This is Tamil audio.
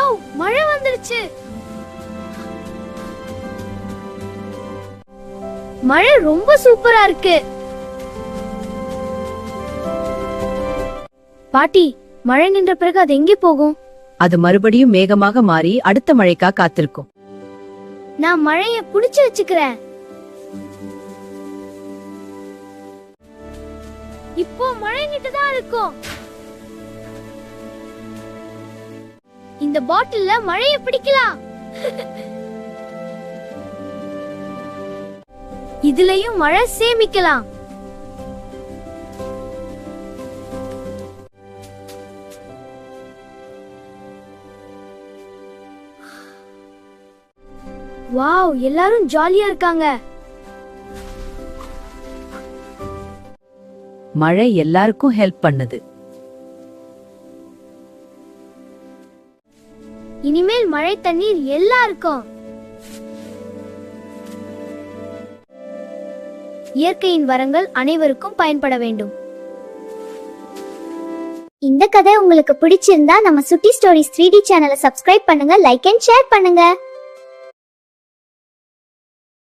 வாவ், மழை வந்துருச்சு. மழை ரொம்ப சூப்பரா இருக்கு. பாட்டி, மழை நின்ற பிறகு அது எங்கே போகும்? அது மறுபடியும் மேகமாக மாறி அடுத்த மழைக்கா காத்திருக்கும். நான் மழைய புடிச்சு வச்சுக்கிறேன். இப்போ மழை நின்றுதான் இருக்கும். இந்த பாட்டில்ல மழைய பிடிக்கலாம். இதுலயும் மழை சேமிக்கலாம். வாவ், எல்லாரும் ஜாலியா இருக்காங்க. மழை எல்லாருக்கும் ஹெல்ப் பண்ணுது. இனிமேல் மழை தண்ணீர் எல்லாருக்கும். இயற்கையின் வரங்கள் அனைவருக்கும் பயன்பட வேண்டும். இந்த கதை உங்களுக்கு பிடிச்சிருந்தா நம்ம சுட்டி ஸ்டோரிஸ் 3D சேனலை சப்ஸ்கிரைப் பண்ணுங்க, லைக் அண்ட் ஷேர் பண்ணுங்க.